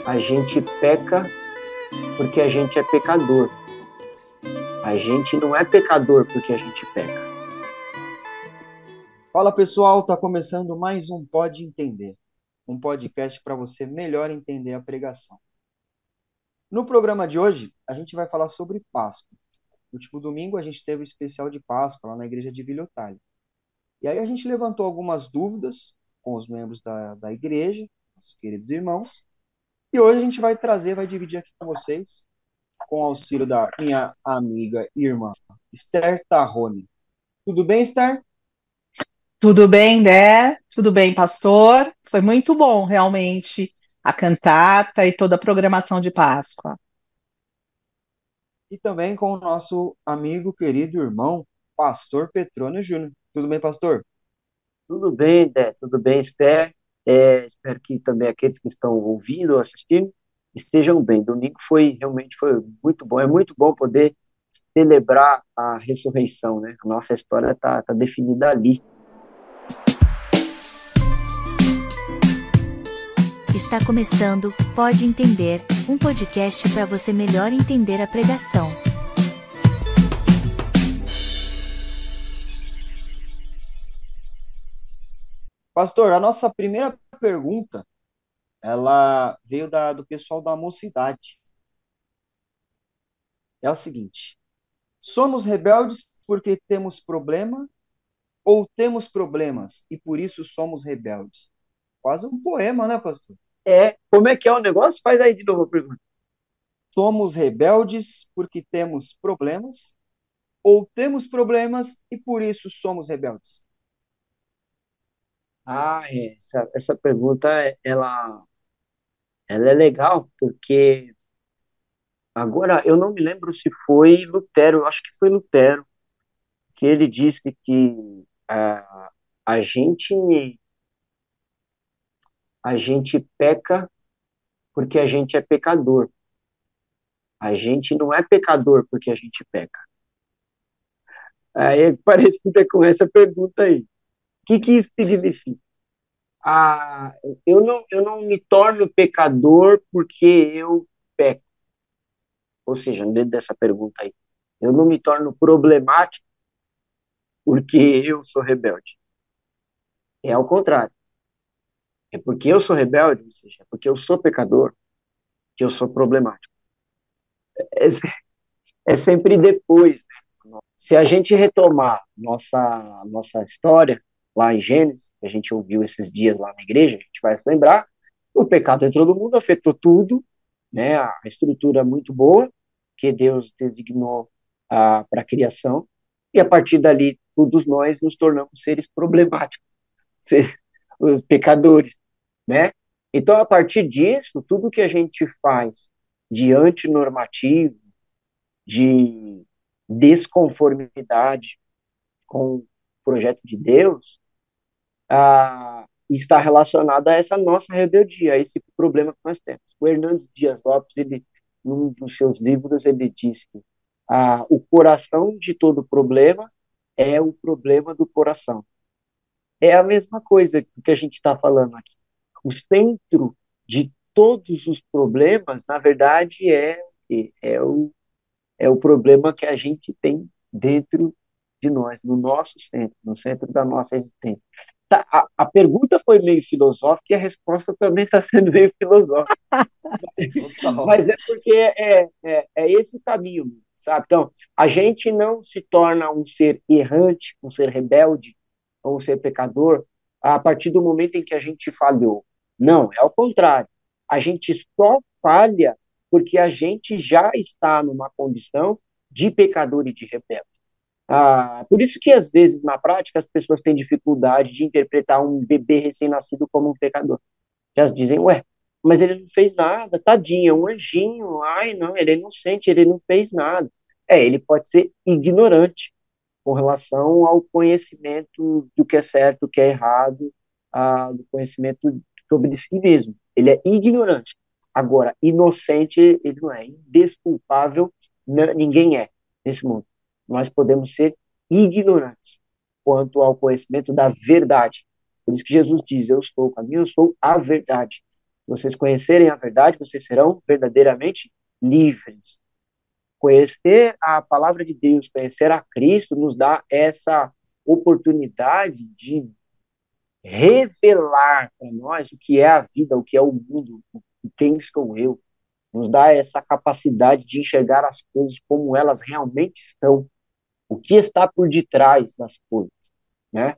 A gente peca porque a gente é pecador. A gente não é pecador porque a gente peca. Fala pessoal, tá começando mais um Pode Entender, um podcast para você melhor entender a pregação. No programa de hoje, a gente vai falar sobre Páscoa. No último domingo, a gente teve o especial de Páscoa lá na igreja de Vila Otália. E aí a gente levantou algumas dúvidas com os membros da igreja, nossos queridos irmãos, e hoje a gente vai dividir aqui com vocês, com o auxílio da minha amiga e irmã, Esther Tarrone. Tudo bem, Esther? Tudo bem, né? Tudo bem, pastor? Foi muito bom, realmente, a cantata e toda a programação de Páscoa. E também com o nosso amigo, querido irmão, Pastor Petrônio Júnior. Tudo bem, pastor? Tudo bem, Dé? Tudo bem, Esther? Espero que também aqueles que estão ouvindo ou assistindo estejam bem. Domingo realmente foi muito bom. É muito bom poder celebrar a ressurreição, né? A nossa história tá definida ali. Está começando Pode Entender, um podcast para você melhor entender a pregação. Pastor, a nossa primeira pergunta, ela veio do pessoal da mocidade. É a seguinte: somos rebeldes porque temos problema ou temos problemas e por isso somos rebeldes? Quase um poema, né, pastor? Como é que é o negócio? Faz aí de novo a pergunta. Somos rebeldes porque temos problemas ou temos problemas e por isso somos rebeldes? Essa pergunta, ela é legal, porque agora eu não me lembro se foi Lutero, eu acho que foi Lutero, que ele disse que ah, a gente, a gente peca porque a gente é pecador. A gente não é pecador porque a gente peca. Aí é parecida com essa pergunta aí. O que isso significa? Ah, eu não me torno pecador porque eu peco. Ou seja, dentro dessa pergunta aí, eu não me torno problemático porque eu sou rebelde. É ao contrário. É porque eu sou rebelde, ou seja, é porque eu sou pecador, que eu sou problemático. É, é sempre depois, né? Se a gente retomar nossa história lá em Gênesis, que a gente ouviu esses dias lá na igreja, a gente vai se lembrar, o pecado entrou no mundo, afetou tudo, né? A estrutura muito boa que Deus designou para a criação, e a partir dali todos nós nos tornamos seres problemáticos, seres, os pecadores, né? Então, a partir disso, tudo que a gente faz de antinormativo, de desconformidade com o projeto de Deus, está relacionado a essa nossa rebeldia, a esse problema que nós temos. O Hernandes Dias Lopes, num dos seus livros, ele diz que o coração de todo problema é o problema do coração. É a mesma coisa que a gente está falando aqui. O centro de todos os problemas, na verdade, é o problema que a gente tem dentro de nós, no nosso centro, no centro da nossa existência. Tá, a pergunta foi meio filosófica e a resposta também está sendo meio filosófica, Total. mas é porque é esse o caminho, sabe? Então, a gente não se torna um ser errante, um ser rebelde, ou um ser pecador, a partir do momento em que a gente falhou. Não, é ao contrário. A gente só falha porque a gente já está numa condição de pecador e de rebelde. Por isso que, às vezes, na prática, as pessoas têm dificuldade de interpretar um bebê recém-nascido como um pecador. Elas dizem, ué, mas ele não fez nada, tadinho, é um anjinho, ai, não, ele é inocente, ele não fez nada. Ele pode ser ignorante com relação ao conhecimento do que é certo, do que é errado, do conhecimento sobre si mesmo. Ele é ignorante. Agora, inocente, ele não é. Indesculpável, ninguém é nesse mundo. Nós podemos ser ignorantes quanto ao conhecimento da verdade. Por isso que Jesus diz: eu sou o caminho, eu sou a verdade. vocês conhecerem a verdade, vocês serão verdadeiramente livres. Conhecer a palavra de Deus, conhecer a Cristo, nos dá essa oportunidade de revelar para nós o que é a vida, o que é o mundo, quem sou eu. Nos dá essa capacidade de enxergar as coisas como elas realmente estão, o que está por detrás das coisas, né?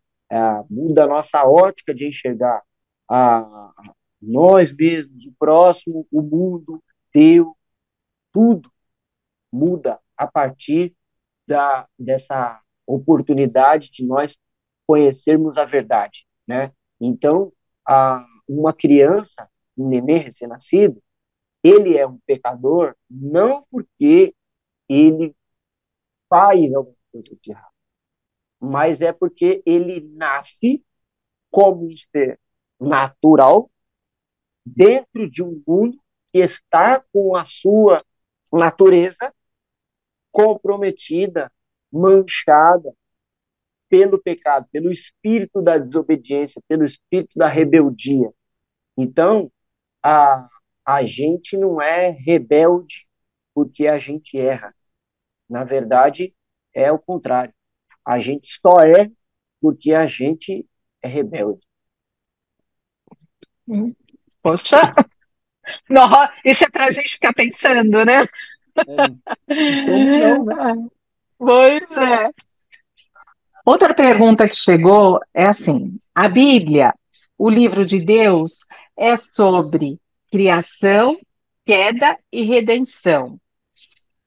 Muda a nossa ótica de enxergar a nós mesmos, o próximo, o mundo, Deus, tudo muda a partir dessa oportunidade de nós conhecermos a verdade, né? Então, uma criança, um nenê recém-nascido, ele é um pecador não porque ele faz alguma coisa de errado, mas é porque ele nasce como um ser natural dentro de um mundo que está com a sua natureza comprometida, manchada pelo pecado, pelo espírito da desobediência, pelo espírito da rebeldia. Então, a, a gente não é rebelde porque a gente erra. Na verdade, é o contrário. A gente só é porque a gente é rebelde. Poxa, isso é para a gente ficar pensando, né? Como não, né? Pois é. Outra pergunta que chegou é assim: a Bíblia, o livro de Deus, é sobre criação, queda e redenção.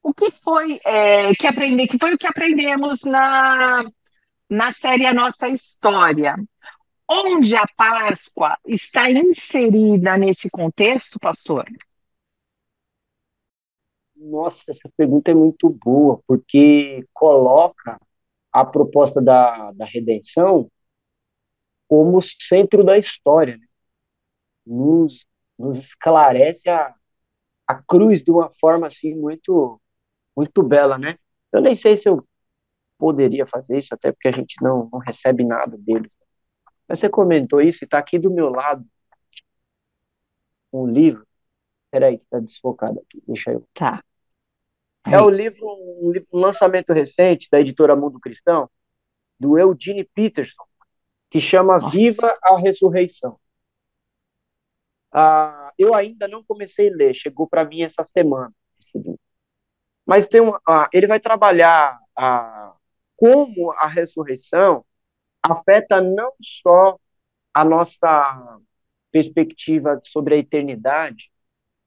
O que foi que foi o que aprendemos na série A Nossa História? Onde a Páscoa está inserida nesse contexto, pastor? Nossa, essa pergunta é muito boa, porque coloca a proposta da redenção como centro da história, né? Nos, nos esclarece a cruz de uma forma assim muito bela, né? Eu nem sei se eu poderia fazer isso, até porque a gente não recebe nada deles. Mas você comentou isso e está aqui do meu lado um livro. Peraí, que está desfocado aqui, deixa eu. Tá. É o Aí. livro, um lançamento recente da editora Mundo Cristão, do Eugene Peterson, que chama Nossa. Viva a Ressurreição. Eu ainda não comecei a ler, chegou para mim essa semana. Mas ele vai trabalhar como a ressurreição afeta não só a nossa perspectiva sobre a eternidade,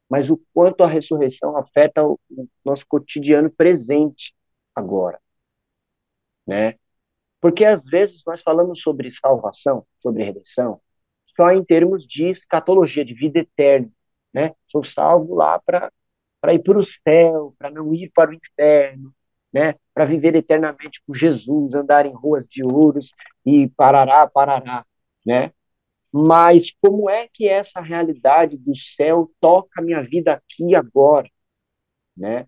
mas o quanto a ressurreição afeta o nosso cotidiano presente agora, né? Porque às vezes nós falamos sobre salvação, sobre redenção, só em termos de escatologia, de vida eterna, né? Sou salvo lá para ir para o céu, para não ir para o inferno, né? Para viver eternamente com Jesus, andar em ruas de ouros e parará, né? Mas como é que essa realidade do céu toca a minha vida aqui e agora, né?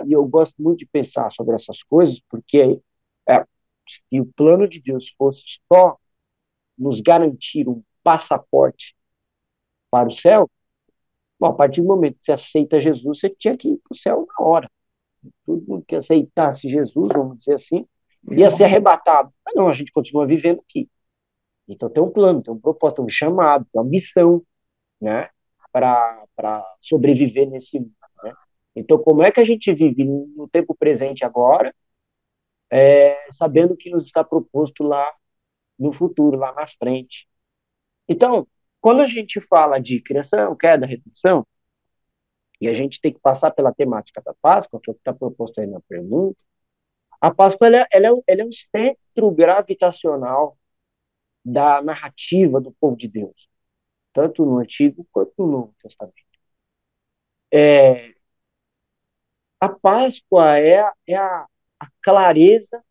E eu gosto muito de pensar sobre essas coisas, porque se o plano de Deus fosse só nos garantir um passaporte para o céu, bom, a partir do momento que você aceita Jesus, você tinha que ir para o céu na hora. Todo mundo que aceitasse Jesus, vamos dizer assim, ia ser arrebatado. Mas não, a gente continua vivendo aqui. Então tem um plano, tem um propósito, tem um chamado, tem uma missão, né, para sobreviver nesse mundo, né? Então, como é que a gente vive no tempo presente agora, sabendo que nos está proposto lá no futuro, lá na frente? Então, quando a gente fala de criação, queda, redenção, e a gente tem que passar pela temática da Páscoa, que é o que está proposto aí na pergunta, a Páscoa ela é um centro gravitacional da narrativa do povo de Deus, tanto no Antigo quanto no Novo Testamento. A Páscoa é a clareza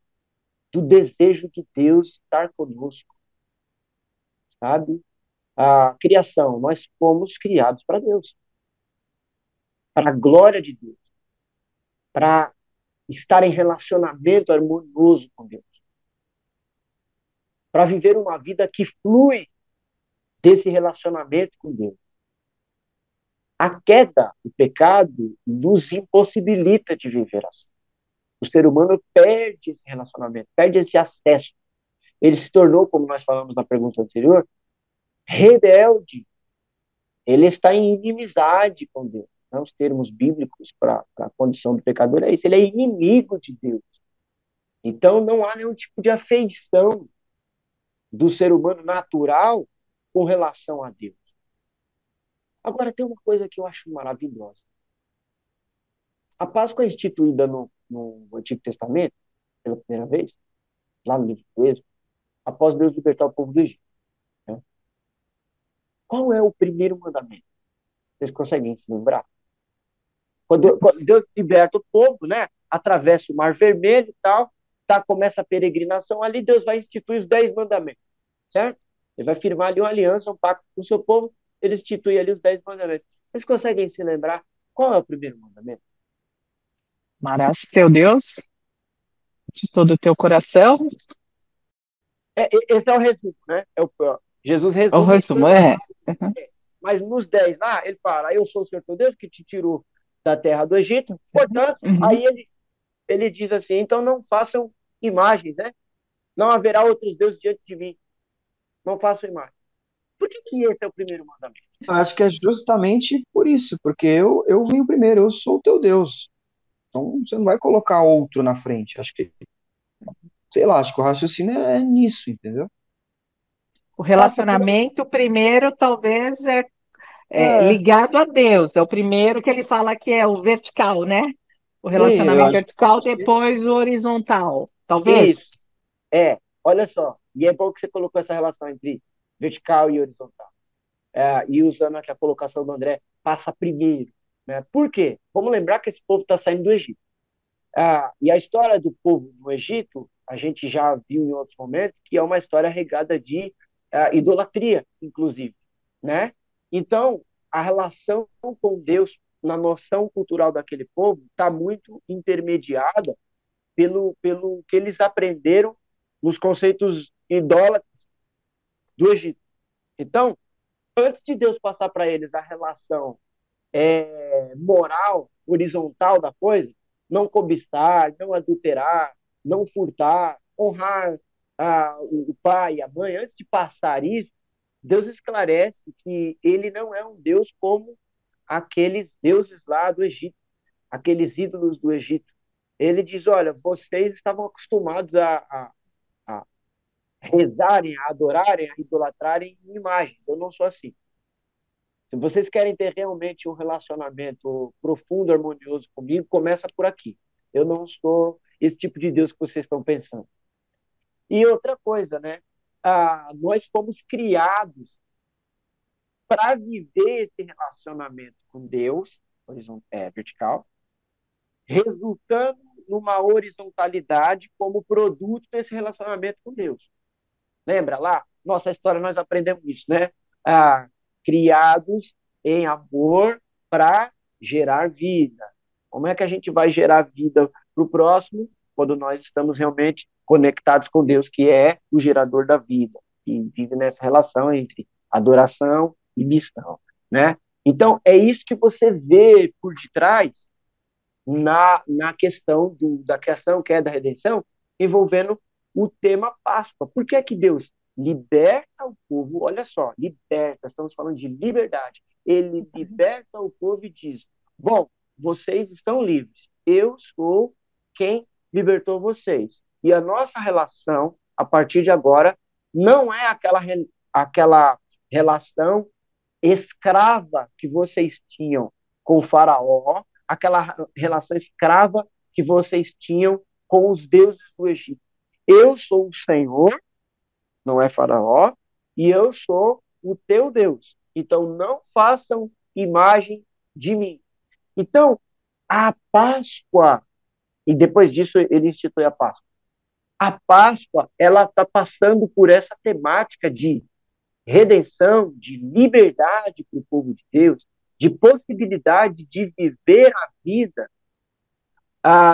do desejo de Deus estar conosco, sabe? A criação, nós fomos criados para Deus, para a glória de Deus, para estar em relacionamento harmonioso com Deus, para viver uma vida que flui desse relacionamento com Deus. A queda, o pecado, nos impossibilita de viver assim. O ser humano perde esse relacionamento, perde esse acesso. Ele se tornou, como nós falamos na pergunta anterior, rebelde. Ele está em inimizade com Deus. Né? Os termos bíblicos para a condição do pecador é isso. Ele é inimigo de Deus. Então, não há nenhum tipo de afeição do ser humano natural com relação a Deus. Agora, tem uma coisa que eu acho maravilhosa. A Páscoa é instituída no Antigo Testamento, pela primeira vez, lá no livro do Êxodo, após Deus libertar o povo do Egito. Né? Qual é o primeiro mandamento? Vocês conseguem se lembrar? Quando Deus liberta o povo, né? Atravessa o Mar Vermelho e tal, tá, começa a peregrinação ali, Deus vai instituir os 10 mandamentos, certo? Ele vai firmar ali uma aliança, um pacto com o seu povo, ele institui ali os 10 mandamentos. Vocês conseguem se lembrar qual é o primeiro mandamento? Amarás teu Deus de todo o teu coração. Esse é o resumo, né? Jesus O resume resumo é. mas nos 10 lá, ele fala, eu sou o Senhor teu Deus que te tirou da terra do Egito, portanto, Uhum. aí ele diz assim, então não façam imagens, né? Não haverá outros deuses diante de mim, não façam imagens. Por que esse é o primeiro mandamento? Eu acho que é justamente por isso, porque eu venho primeiro, eu sou o teu Deus. Então você não vai colocar outro na frente. Acho que, sei lá, acho que o raciocínio é nisso, entendeu? O Faça por... relacionamento, primeiro, talvez, é É, ligado a Deus. É o primeiro que ele fala que é o vertical, né? O sim, eu relacionamento acho, vertical, acho que depois o horizontal. Talvez? Isso, olha só, e é bom que você colocou essa relação entre vertical e horizontal. E usando aqui a colocação do André, passa primeiro. Né? Por quê? Vamos lembrar que esse povo está saindo do Egito. E a história do povo no Egito, a gente já viu em outros momentos, que é uma história regada de idolatria, inclusive. Né? Então, a relação com Deus, na noção cultural daquele povo, está muito intermediada pelo que eles aprenderam nos conceitos idólatras do Egito. Então, antes de Deus passar para eles a relação moral, horizontal da coisa, não cobiçar, não adulterar, não furtar, honrar o pai e a mãe, antes de passar isso, Deus esclarece que ele não é um Deus como aqueles deuses lá do Egito, aqueles ídolos do Egito. Ele diz, olha, vocês estavam acostumados a rezarem, a adorarem, a idolatrarem imagens. Eu não sou assim. Se vocês querem ter realmente um relacionamento profundo, harmonioso comigo, começa por aqui. Eu não sou esse tipo de Deus que vocês estão pensando. E outra coisa, né? Nós fomos criados para viver esse relacionamento com Deus, vertical, resultando numa horizontalidade como produto desse relacionamento com Deus. Lembra lá? Nossa história nós aprendemos isso, né? Criados em amor para gerar vida. Como é que a gente vai gerar vida para o próximo quando nós estamos realmente conectados com Deus, que é o gerador da vida, e vive nessa relação entre adoração e missão, né? Então, é isso que você vê por detrás na questão da criação, que é da redenção, envolvendo o tema Páscoa. Por que é que Deus liberta o povo? Olha só, liberta, estamos falando de liberdade. Ele liberta o povo e diz: bom, vocês estão livres, eu sou quem libertou vocês. E a nossa relação, a partir de agora, não é aquela relação escrava que vocês tinham com o faraó, aquela relação escrava que vocês tinham com os deuses do Egito. Eu sou o Senhor, não é faraó, e eu sou o teu Deus. Então não façam imagem de mim. Então, a Páscoa, e depois disso ele institui a Páscoa. A Páscoa, ela está passando por essa temática de redenção, de liberdade para o povo de Deus, de possibilidade de viver a vida,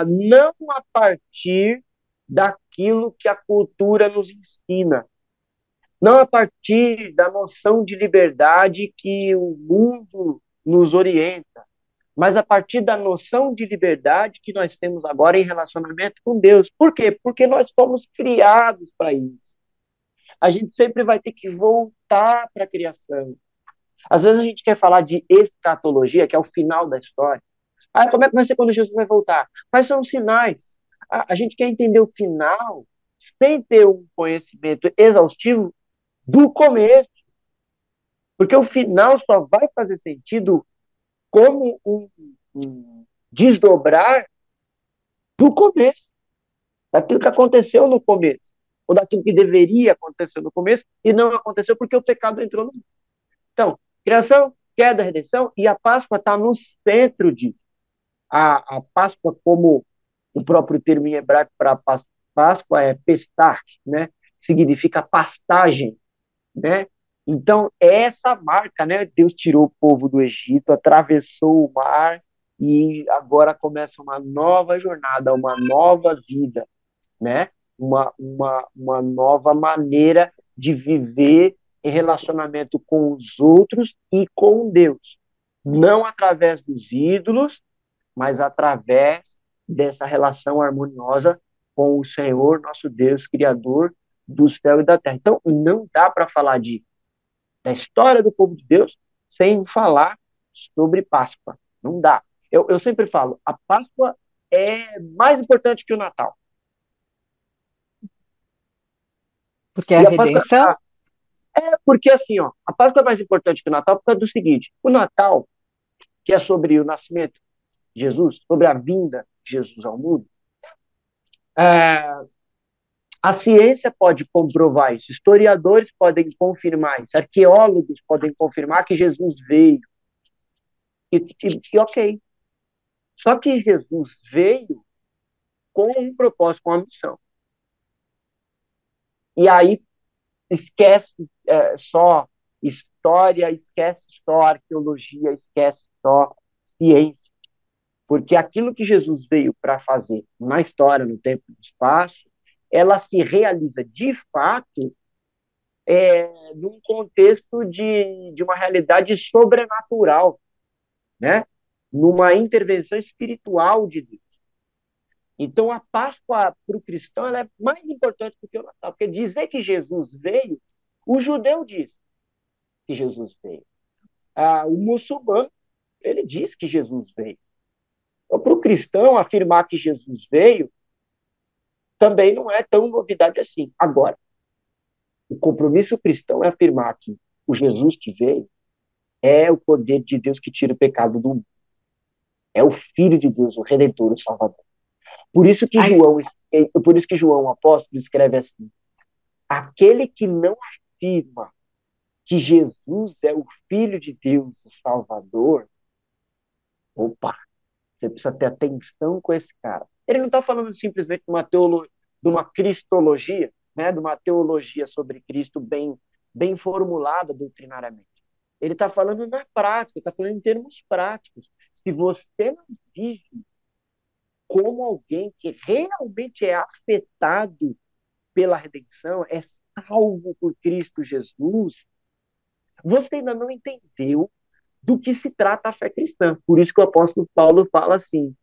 não a partir daquilo que a cultura nos ensina, não a partir da noção de liberdade que o mundo nos orienta, mas a partir da noção de liberdade que nós temos agora em relacionamento com Deus. Por quê? Porque nós fomos criados para isso. A gente sempre vai ter que voltar para a criação. Às vezes a gente quer falar de escatologia, que é o final da história. Ah, como é que vai ser quando Jesus vai voltar? Quais são os sinais? A gente quer entender o final sem ter um conhecimento exaustivo do começo, porque o final só vai fazer sentido como um desdobrar do começo, daquilo que aconteceu no começo, ou daquilo que deveria acontecer no começo e não aconteceu porque o pecado entrou no mundo. Então, criação, queda, redenção, e a Páscoa está no centro disso. A Páscoa, como o próprio termo em hebraico para Páscoa é Pestach, né? Significa pastagem, né? Então, essa marca, né? Deus tirou o povo do Egito, atravessou o mar e agora começa uma nova jornada, uma nova vida, né? Uma nova maneira de viver em relacionamento com os outros e com Deus. Não através dos ídolos, mas através dessa relação harmoniosa com o Senhor, nosso Deus, Criador do céu e da terra. Então, não dá para falar da história do povo de Deus sem falar sobre Páscoa. Não dá. Eu sempre falo, a Páscoa é mais importante que o Natal. Porque é a E a Páscoa, redenção? porque assim, ó, a Páscoa é mais importante que o Natal por causa do seguinte: o Natal, que é sobre o nascimento de Jesus, sobre a vinda de Jesus ao mundo, é, a ciência pode comprovar isso, historiadores podem confirmar isso, arqueólogos podem confirmar que Jesus veio. E ok. Só que Jesus veio com um propósito, com uma missão. E aí esquece só história, esquece só arqueologia, esquece só ciência. Porque aquilo que Jesus veio para fazer na história, no tempo e no espaço, ela se realiza de fato num contexto de uma realidade sobrenatural, né? Numa intervenção espiritual de Deus. Então, a Páscoa para o cristão ela é mais importante do que o Natal, porque dizer que Jesus veio, o judeu diz que Jesus veio. O muçulmano, ele diz que Jesus veio. Então, para o cristão, afirmar que Jesus veio também não é tão novidade assim. Agora, o compromisso cristão é afirmar que o Jesus que veio é o poder de Deus que tira o pecado do mundo. É o Filho de Deus, o Redentor, o Salvador. Ai, Por isso que João, o apóstolo, escreve assim: aquele que não afirma que Jesus é o Filho de Deus, o Salvador, opa, você precisa ter atenção com esse cara. Ele não está falando simplesmente de uma cristologia, né, de uma teologia sobre Cristo bem formulada doutrinariamente. Ele está falando na prática, está falando em termos práticos. Se você não vive como alguém que realmente é afetado pela redenção, é salvo por Cristo Jesus, você ainda não entendeu do que se trata a fé cristã. Por isso que o apóstolo Paulo fala assim: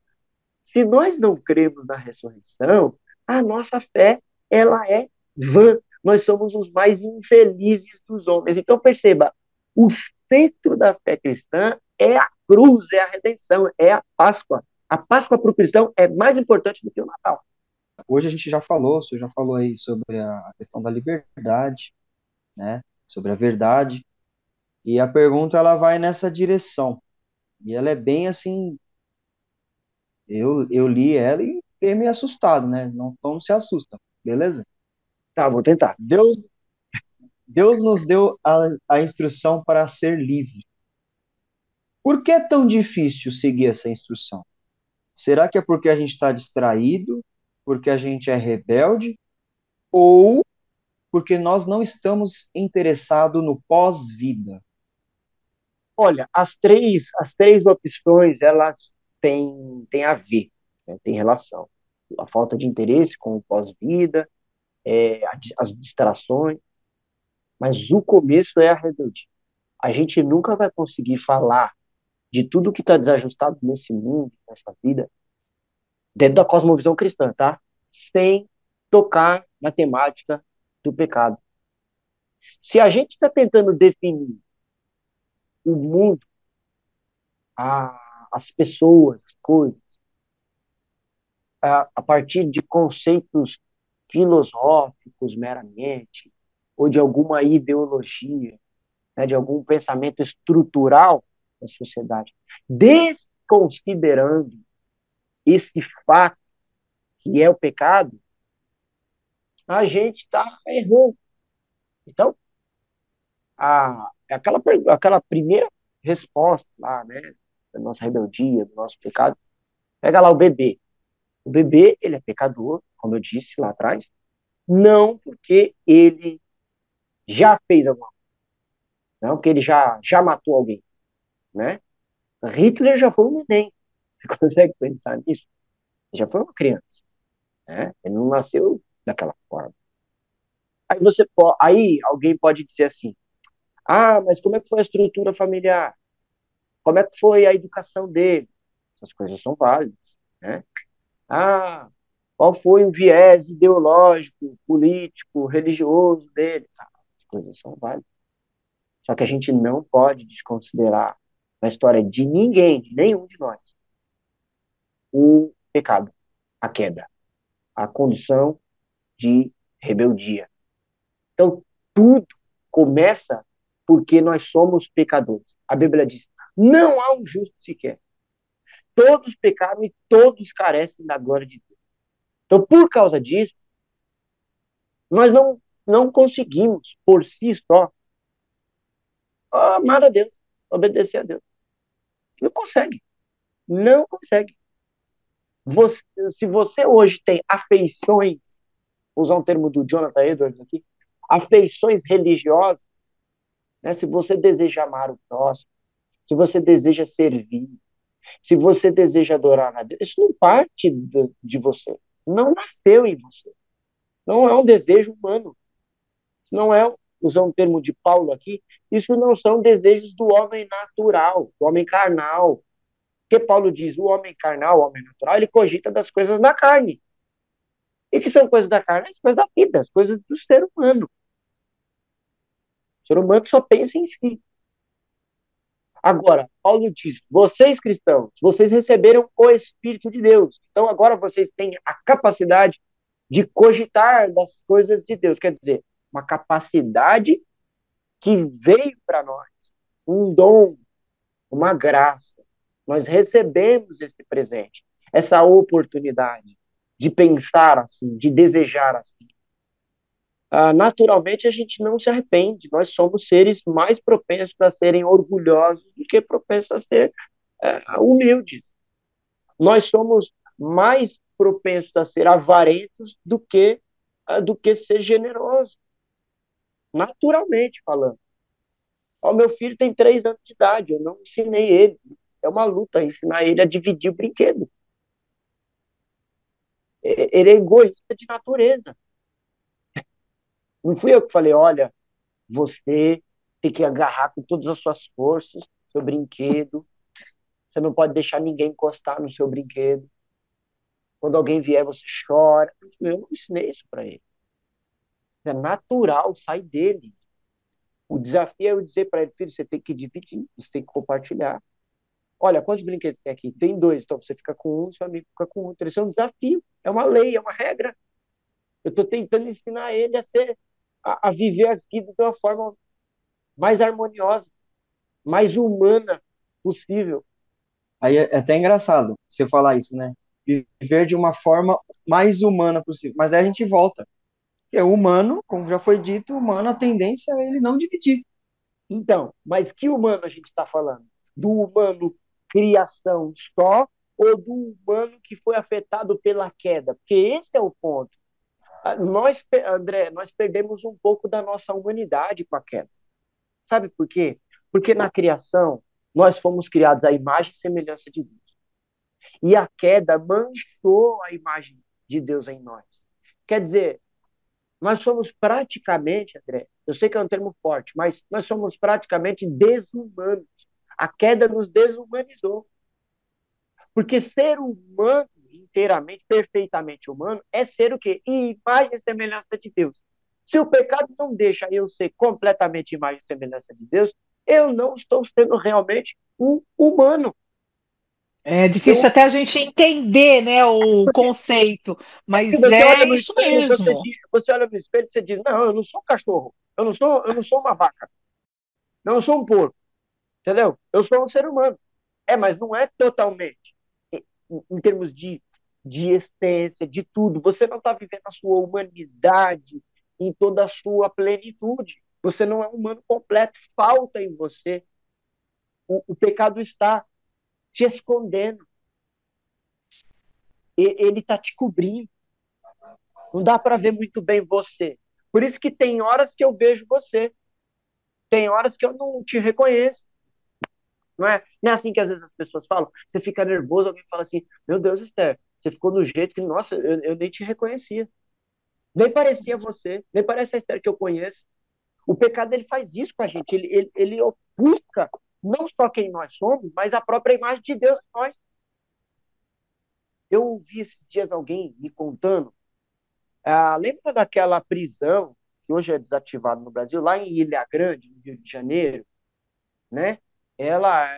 se nós não cremos na ressurreição, a nossa fé ela é vã. Nós somos os mais infelizes dos homens. Então perceba, o centro da fé cristã é a cruz, é a redenção, é a Páscoa. A Páscoa para o cristão é mais importante do que o Natal. Hoje a gente já falou, você já falou aí sobre a questão da liberdade, né? Sobre a verdade. E a pergunta ela vai nessa direção. E ela é bem assim, eu li ela e fiquei meio assustado, né? Não, então não se assusta, beleza? Tá, vou tentar. Deus nos deu a instrução para ser livre. Por que é tão difícil seguir essa instrução? Será que é porque a gente está distraído? Porque a gente é rebelde? Ou porque nós não estamos interessados no pós-vida? Olha, as três opções, elas têm a ver, né? Têm relação. A falta de interesse com o pós-vida, as distrações, mas o começo é a rebeldia. A gente nunca vai conseguir falar de tudo que está desajustado nesse mundo, nessa vida, dentro da cosmovisão cristã, tá? Sem tocar na temática do pecado. Se a gente está tentando definir o mundo, as pessoas, as coisas, a partir de conceitos filosóficos meramente, ou de alguma ideologia, né, de algum pensamento estrutural da sociedade, desconsiderando esse fato que é o pecado, a gente está errando. Então, aquela primeira resposta lá, né, da nossa rebeldia, do nosso pecado, pega lá o bebê. O bebê, ele é pecador, como eu disse lá atrás, não porque ele já fez alguma coisa, não porque ele já matou alguém, né? Hitler já foi um neném. Você consegue pensar nisso? Ele já foi uma criança, né? Ele não nasceu daquela forma. Aí alguém pode dizer assim: ah, mas como é que foi a estrutura familiar? Como é que foi a educação dele? Essas coisas são válidas, né? Ah, qual foi o viés ideológico, político, religioso dele? As coisas são válidas. Só que a gente não pode desconsiderar na história de ninguém, de nenhum de nós, o pecado, a queda, a condição de rebeldia. Então, tudo começa porque nós somos pecadores. A Bíblia diz: não há um justo sequer. Todos pecaram e todos carecem da glória de Deus. Então, por causa disso, nós não conseguimos, por si só, amar a Deus, obedecer a Deus. Não consegue. Não consegue. Se você hoje tem afeições, vou usar um termo do Jonathan Edwards aqui, afeições religiosas, né? Se você deseja amar o próximo, se você deseja servir, se você deseja adorar a Deus, isso não parte de você. Não nasceu em você. Não é um desejo humano. Isso não é, usar um termo de Paulo aqui, isso não são desejos do homem natural, do homem carnal. Porque Paulo diz, o homem carnal, o homem natural, ele cogita das coisas da carne. E que são coisas da carne? As coisas da vida, as coisas do ser humano. O ser humano só pensa em si. Agora, Paulo diz, vocês cristãos, vocês receberam o Espírito de Deus. Então agora vocês têm a capacidade de cogitar das coisas de Deus. Quer dizer, uma capacidade que veio para nós, um dom, uma graça. Nós recebemos esse presente, essa oportunidade de pensar assim, de desejar assim. Naturalmente, a gente não se arrepende. Nós somos seres mais propensos a serem orgulhosos do que propensos a ser humildes. Nós somos mais propensos a ser avarentos do que ser generosos. Naturalmente falando. O meu filho tem 3 anos de idade, eu não ensinei ele. É uma luta ensinar ele a dividir o brinquedo. Ele é egoísta de natureza. Não fui eu que falei, olha, você tem que agarrar com todas as suas forças seu brinquedo. Você não pode deixar ninguém encostar no seu brinquedo. Quando alguém vier, você chora. Eu não ensinei isso para ele. É natural, sai dele. O desafio é eu dizer para ele, filho, você tem que dividir, você tem que compartilhar. Olha, quantos brinquedos tem aqui? Tem 2, então você fica com um, seu amigo fica com outro. Isso é um desafio, é uma lei, é uma regra. Eu estou tentando ensinar ele a viver a vida de uma forma mais harmoniosa, mais humana possível. Aí é até engraçado você falar isso, né? Viver de uma forma mais humana possível. Mas aí a gente volta. Porque o humano, como já foi dito, o humano, a tendência é ele não dividir. Então, mas que humano a gente está falando? Do humano criação só ou do humano que foi afetado pela queda? Porque esse é o ponto. André, nós perdemos um pouco da nossa humanidade com a queda. Sabe por quê? Porque na criação, nós fomos criados à imagem e semelhança de Deus. E a queda manchou a imagem de Deus em nós. Quer dizer, nós somos praticamente, André, eu sei que é um termo forte, mas nós somos praticamente desumanos. A queda nos desumanizou. Porque ser humano, inteiramente, perfeitamente humano, é ser o quê? Imagem e semelhança de Deus. Se o pecado não deixa eu ser completamente imagem e semelhança de Deus, eu não estou sendo realmente um humano. É difícil Eu, até a gente entender, né, o conceito, mas você olha é no isso espelho, mesmo. você olha no espelho e você diz, não, eu não sou um cachorro, eu não sou uma vaca, não, eu sou um porco, entendeu? Eu sou um ser humano. Mas não é totalmente. Em termos de essência, de tudo. Você não está vivendo a sua humanidade em toda a sua plenitude. Você não é um humano completo. Falta em você. O pecado está te escondendo. Ele está te cobrindo. Não dá para ver muito bem você. Por isso que tem horas que eu vejo você. Tem horas que eu não te reconheço. Não é assim que às vezes as pessoas falam. Você fica nervoso, alguém fala assim: Meu Deus, Esther, você ficou do jeito que, nossa, eu nem te reconhecia. Nem parecia você, nem parece a Esther que eu conheço. O pecado ele faz isso com a gente. Ele ofusca não só quem nós somos, mas a própria imagem de Deus em nós. Eu ouvi esses dias alguém me contando. Lembra daquela prisão que hoje é desativada no Brasil, lá em Ilha Grande, no Rio de Janeiro, né? Ela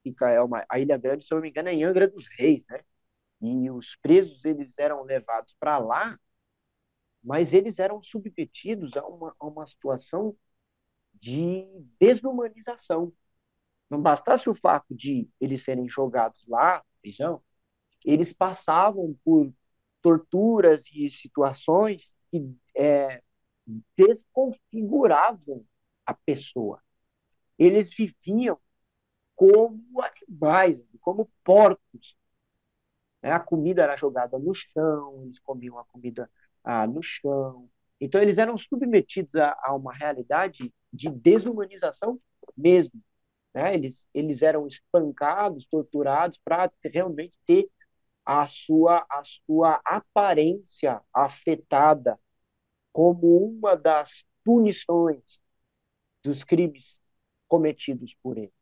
fica, a Ilha Grande, se eu não me engano, é em Angra dos Reis, né? E os presos eles eram levados para lá, mas eles eram submetidos a uma situação de desumanização. Não bastasse o fato de eles serem jogados lá, na prisão, eles passavam por torturas e situações que desconfiguravam a pessoa. Eles viviam como animais, como porcos. Né? A comida era jogada no chão, eles comiam a comida no chão. Então, eles eram submetidos a uma realidade de desumanização mesmo. Né? Eles eram espancados, torturados para realmente ter a sua aparência afetada como uma das punições dos crimes cometidos por ele.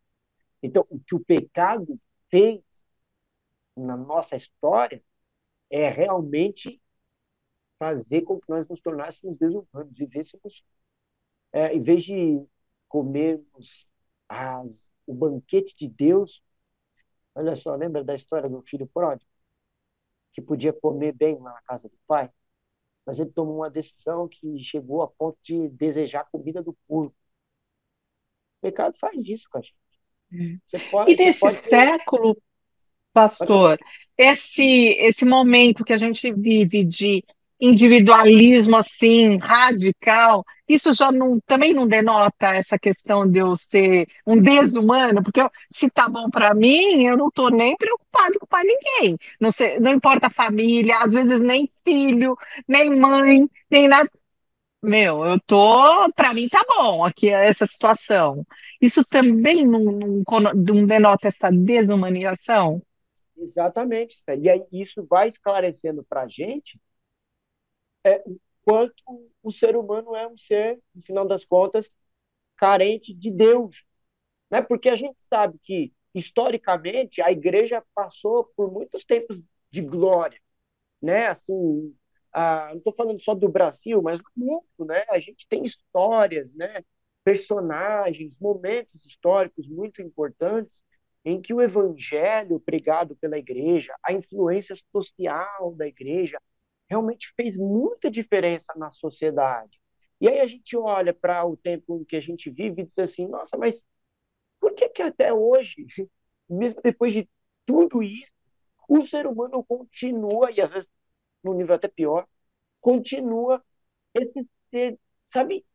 Então, o que o pecado fez na nossa história é realmente fazer com que nós nos tornássemos desumanos, vivêssemos, em vez de comermos o banquete de Deus. Olha só, lembra da história do filho pródigo, que podia comer bem lá na casa do pai, mas ele tomou uma decisão que chegou a ponto de desejar a comida do porco. O pecado faz isso com a gente. Você E pode, você nesse pode, século, pode falar. pastor, esse momento que a gente vive de individualismo assim radical, isso já não, também não denota essa questão de eu ser um desumano, porque se tá bom para mim, eu não estou nem preocupado com mais ninguém. Não sei, não importa a família, às vezes nem filho, nem mãe, nem nada. Meu, para mim tá bom aqui essa situação. Isso também não denota essa desumanização? Exatamente. E aí, isso vai esclarecendo para a gente o quanto o ser humano é um ser, no final das contas, carente de Deus. Né? Porque a gente sabe que, historicamente, a igreja passou por muitos tempos de glória. Né? Assim, não estou falando só do Brasil, mas do mundo, né? A gente tem histórias, né? Personagens, momentos históricos muito importantes em que o evangelho pregado pela igreja, a influência social da igreja, realmente fez muita diferença na sociedade. E aí a gente olha para o tempo em que a gente vive e diz assim, nossa, mas por que que até hoje, mesmo depois de tudo isso, o ser humano continua, e às vezes num nível até pior, continua esse ser, sabe,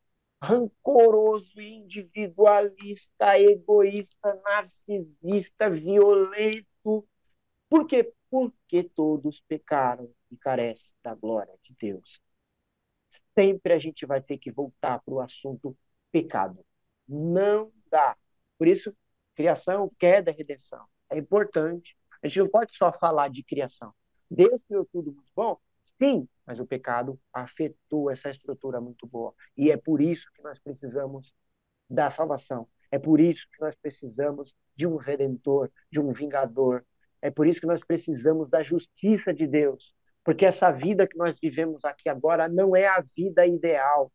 rancoroso, individualista, egoísta, narcisista, violento. Por quê? Porque todos pecaram e carecem da glória de Deus. Sempre a gente vai ter que voltar para o assunto pecado. Não dá. Por isso, criação, queda, redenção. É importante. A gente não pode só falar de criação. Deus criou tudo muito bom? Sim, mas o pecado afetou essa estrutura muito boa. E é por isso que nós precisamos da salvação. É por isso que nós precisamos de um redentor, de um vingador. É por isso que nós precisamos da justiça de Deus. Porque essa vida que nós vivemos aqui agora não é a vida ideal.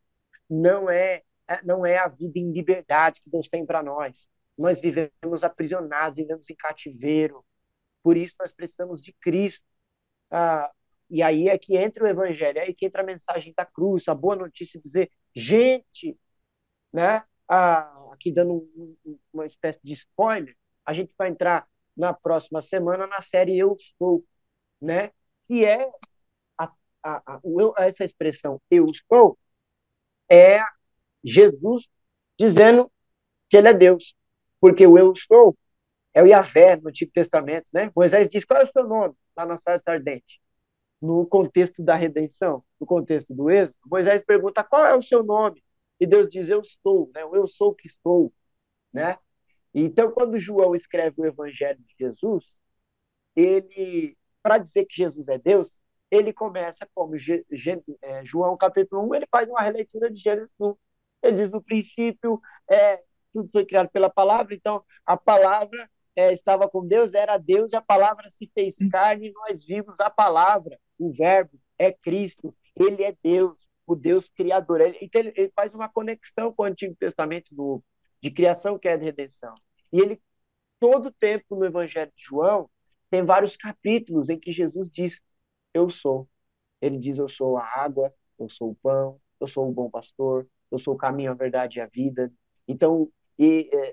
Não é a vida em liberdade que Deus tem para nós. Nós vivemos aprisionados, vivemos em cativeiro. Por isso nós precisamos de Cristo. Ah, e aí é que entra o evangelho, é aí que entra a mensagem da cruz, a boa notícia de dizer, gente, né? Aqui dando uma espécie de spoiler, a gente vai entrar na próxima semana na série Eu Sou, né? Que é essa expressão Eu Sou é Jesus dizendo que ele é Deus, porque o Eu Sou é o Yahvé no Antigo Testamento, né? Moisés diz, qual é o seu nome? Lá na sarça ardente. No contexto da redenção, no contexto do êxodo, Moisés pergunta, qual é o seu nome? E Deus diz, eu sou, né? Eu sou o que estou, né? Então, quando João escreve o Evangelho de Jesus, ele, para dizer que Jesus é Deus, ele começa como João capítulo 1, ele faz uma releitura de Gênesis 1. Ele diz, no princípio, tudo foi criado pela palavra, então a palavra estava com Deus, era Deus, e a palavra se fez carne, e nós vimos a palavra, o verbo é Cristo, ele é Deus, o Deus criador. Então ele faz uma conexão com o Antigo Testamento Novo, de criação que é de redenção. E ele, todo o tempo no Evangelho de João, tem vários capítulos em que Jesus diz, eu sou. Ele diz, eu sou a água, eu sou o pão, eu sou o bom pastor, eu sou o caminho, a verdade e a vida. Então,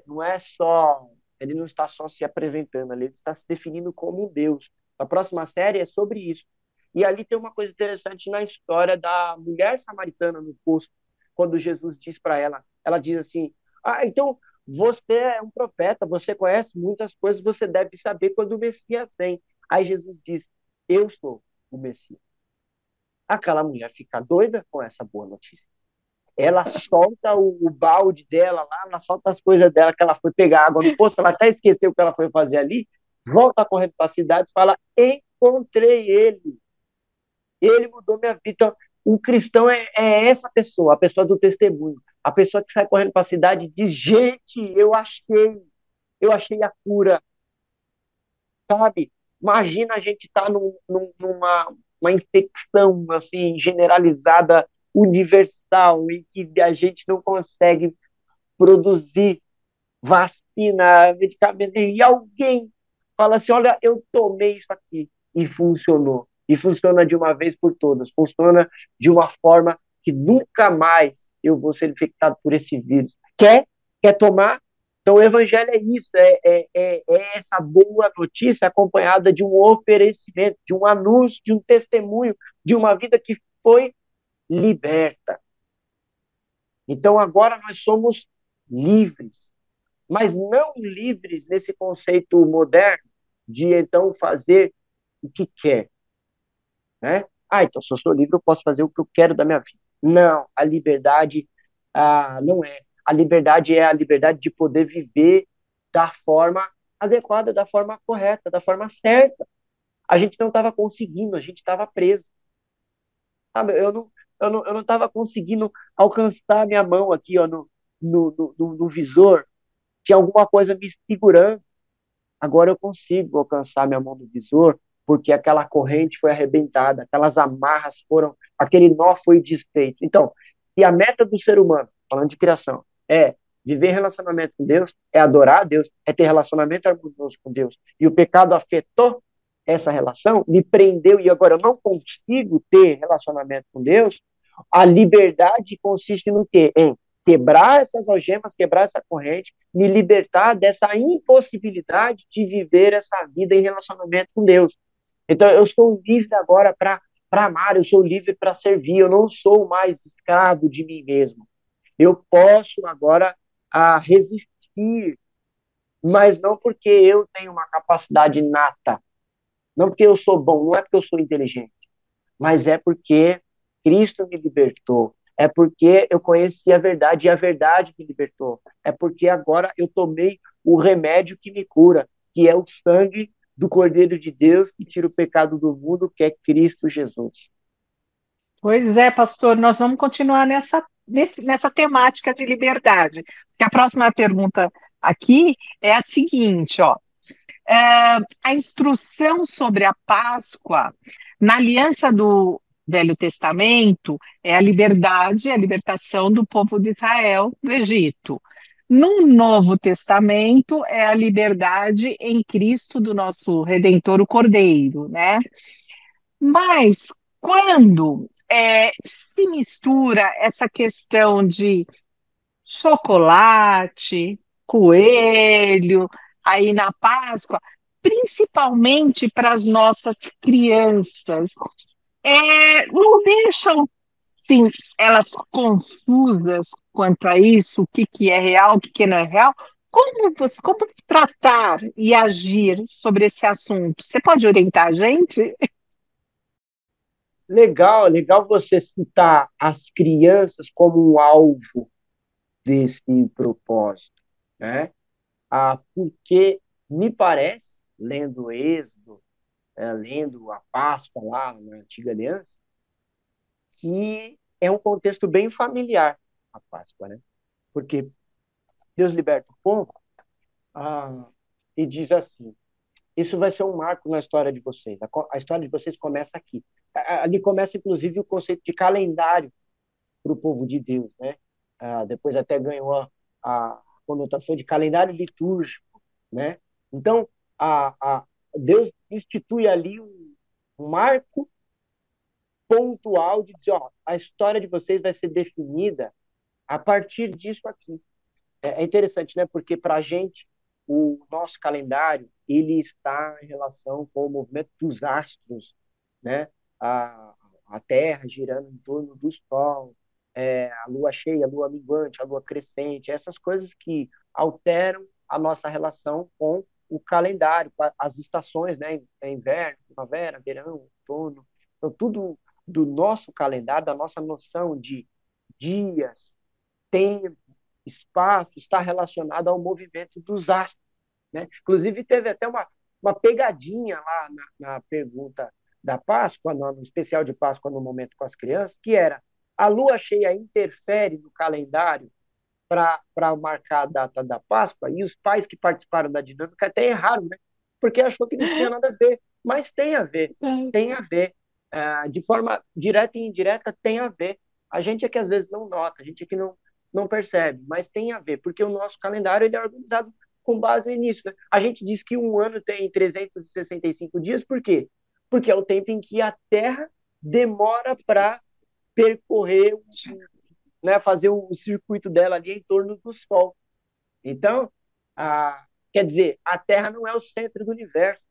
não é só, ele não está só se apresentando ali, ele está se definindo como um Deus. A próxima série é sobre isso. E ali tem uma coisa interessante na história da mulher samaritana no poço, quando Jesus diz para ela, ela diz assim, então você é um profeta, você conhece muitas coisas, você deve saber quando o Messias vem. Aí Jesus diz, eu sou o Messias. Aquela mulher fica doida com essa boa notícia. Ela solta o balde dela lá, ela solta as coisas dela, que ela foi pegar água no poço, ela até esqueceu o que ela foi fazer ali, volta correndo para a cidade e fala, encontrei ele. Ele mudou minha vida. Então, um cristão é essa pessoa, a pessoa do testemunho, a pessoa que sai correndo para a cidade e diz, gente, eu achei a cura, sabe? Imagina a gente estar numa uma infecção assim generalizada, universal, em que a gente não consegue produzir vacina, medicamento, e alguém fala assim, olha, eu tomei isso aqui, e funcionou. E funciona de uma vez por todas, funciona de uma forma que nunca mais eu vou ser infectado por esse vírus. Quer tomar? Então, o evangelho é isso, é essa boa notícia acompanhada de um oferecimento, de um anúncio, de um testemunho, de uma vida que foi liberta. Então, agora nós somos livres, mas não livres nesse conceito moderno de, então, fazer o que quer. Né? Então, se eu sou livre, eu posso fazer o que eu quero da minha vida. Não, a liberdade não é. A liberdade é a liberdade de poder viver da forma adequada, da forma correta, da forma certa. A gente não estava conseguindo, a gente estava preso. Sabe? Eu não estava conseguindo alcançar a minha mão aqui ó, no visor. Tinha alguma coisa me segurando. Agora eu consigo alcançar minha mão no visor, porque aquela corrente foi arrebentada, aquelas amarras foram, aquele nó foi desfeito. Então, se a meta do ser humano, falando de criação, é viver em relacionamento com Deus, é adorar a Deus, é ter relacionamento harmonioso com Deus, e o pecado afetou essa relação, me prendeu e agora eu não consigo ter relacionamento com Deus, a liberdade consiste no quê? Em quebrar essas algemas, quebrar essa corrente, me libertar dessa impossibilidade de viver essa vida em relacionamento com Deus. Então, eu sou livre agora para amar, eu sou livre para servir, eu não sou mais escravo de mim mesmo. Eu posso agora resistir, mas não porque eu tenho uma capacidade inata, não porque eu sou bom, não é porque eu sou inteligente, mas é porque Cristo me libertou, é porque eu conheci a verdade e a verdade me libertou, é porque agora eu tomei o remédio que me cura, que é o sangue do Cordeiro de Deus que tira o pecado do mundo, que é Cristo Jesus. Pois é, pastor, nós vamos continuar nessa temática de liberdade, Que a próxima pergunta aqui é a seguinte, ó. A instrução sobre a Páscoa na Aliança do Velho Testamento é a liberdade, a libertação do povo de Israel do Egito. No Novo Testamento é a liberdade em Cristo do nosso Redentor, o Cordeiro, né? Mas quando se mistura essa questão de chocolate, coelho, aí na Páscoa, principalmente para as nossas crianças. Não deixam, sim, elas confusas quanto a isso, o que, que é real, o que, que não é real. Como tratar e agir sobre esse assunto? Você pode orientar a gente? Legal, legal você citar as crianças como um alvo desse propósito, né? Porque me parece, lendo Êxodo, lendo a Páscoa lá na Antiga Aliança, que é um contexto bem familiar a Páscoa, né? Porque Deus liberta o povo e diz assim: isso vai ser um marco na história de vocês. A história de vocês começa aqui. Ali começa, inclusive, o conceito de calendário para o povo de Deus, né? Depois até ganhou a conotação de calendário litúrgico, né? Então, Deus institui ali um marco pontual de dizer, ó, a história de vocês vai ser definida a partir disso aqui. É interessante, né? Porque para a gente o nosso calendário ele está em relação com o movimento dos astros, né? A, a Terra girando em torno do Sol, a Lua cheia, a Lua minguante, a Lua crescente, essas coisas que alteram a nossa relação com o calendário, com as estações, né? Inverno, primavera, verão, outono. Então, tudo do nosso calendário, da nossa noção de dias, tempo, espaço, está relacionado ao movimento dos astros, né? Inclusive, teve até uma pegadinha lá na pergunta da Páscoa, no especial de Páscoa no Momento com as Crianças, que era: a lua cheia interfere no calendário para marcar a data da Páscoa? E os pais que participaram da dinâmica até erraram, né? Porque achou que não tinha nada a ver. Mas tem a ver, tem a ver. De forma direta e indireta, tem a ver. A gente é que às vezes não nota, a gente é que não percebe, mas tem a ver, porque o nosso calendário ele é organizado com base nisso, né? A gente diz que um ano tem 365 dias, por quê? Porque é o tempo em que a Terra demora para percorrer, né, fazer o circuito dela ali em torno do Sol. Então, quer dizer, a Terra não é o centro do universo.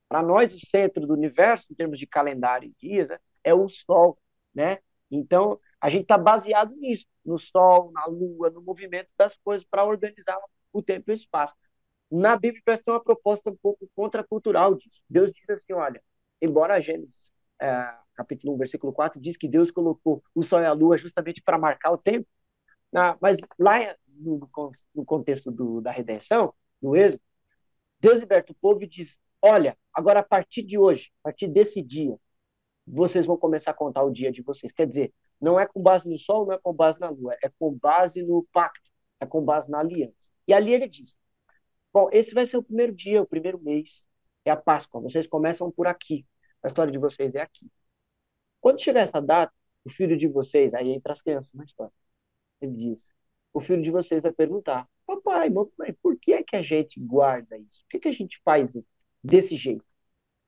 Para nós, o centro do universo, em termos de calendário e dias, né, é o Sol, né? Então, a gente está baseado nisso, no Sol, na Lua, no movimento das coisas para organizar o tempo e o espaço. Na Bíblia parece ter uma proposta um pouco contracultural disso. Deus diz assim, olha, embora Gênesis capítulo 1, versículo 4, diz que Deus colocou o Sol e a Lua justamente para marcar o tempo, mas lá no contexto da redenção, do Êxodo, Deus liberta o povo e diz, olha, agora a partir de hoje, a partir desse dia, vocês vão começar a contar o dia de vocês. Quer dizer, não é com base no Sol, não é com base na Lua, é com base no pacto, é com base na aliança. E ali ele diz, bom, esse vai ser o primeiro dia, o primeiro mês, é a Páscoa, vocês começam por aqui, a história de vocês é aqui. Quando chegar essa data, o filho de vocês, aí entra as crianças na história, ele diz, o filho de vocês vai perguntar, papai, mamãe, por que é que a gente guarda isso? Por que que a gente faz isso desse jeito?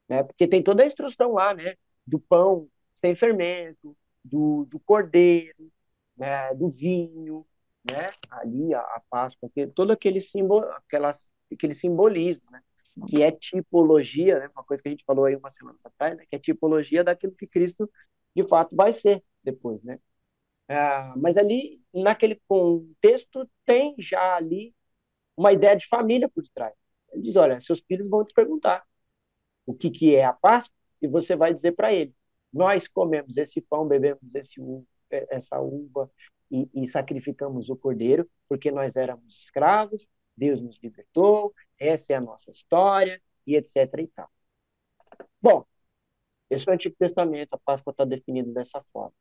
Né? Porque tem toda a instrução lá, né? Do pão sem fermento, do cordeiro, né? Do vinho, né? Ali a Páscoa, todo aquele símbolo, aquele simbolismo, né? Que é tipologia, né? Uma coisa que a gente falou aí umas semanas atrás, né? Que é tipologia daquilo que Cristo de fato vai ser depois, né? Mas ali, naquele contexto, tem já ali uma ideia de família por trás. Ele diz, olha, seus filhos vão te perguntar o que, que é a Páscoa e você vai dizer para ele, nós comemos esse pão, bebemos essa uva e sacrificamos o cordeiro porque nós éramos escravos, Deus nos libertou, essa é a nossa história e etc. e tal. Bom, esse é o Antigo Testamento, a Páscoa está definida dessa forma.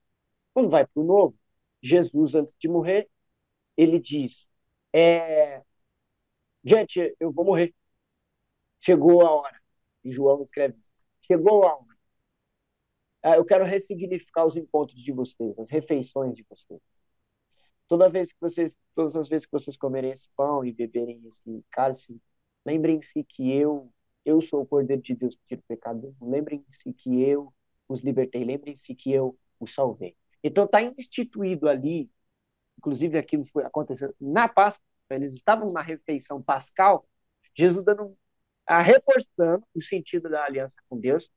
Quando vai para o Novo, Jesus, antes de morrer, ele diz Gente, eu vou morrer. Chegou a hora. E João escreve isso. Chegou a hora. Eu quero ressignificar os encontros de vocês, as refeições de vocês. Todas as vezes que vocês comerem esse pão e beberem esse cálice, lembrem-se que eu sou o Cordeiro de Deus que tira o pecado do mundo. Lembrem-se que eu os libertei. Lembrem-se que eu os salvei. Então está instituído ali, inclusive aquilo foi acontecendo na Páscoa, eles estavam na refeição pascal, Jesus reforçando o sentido da aliança com Deus,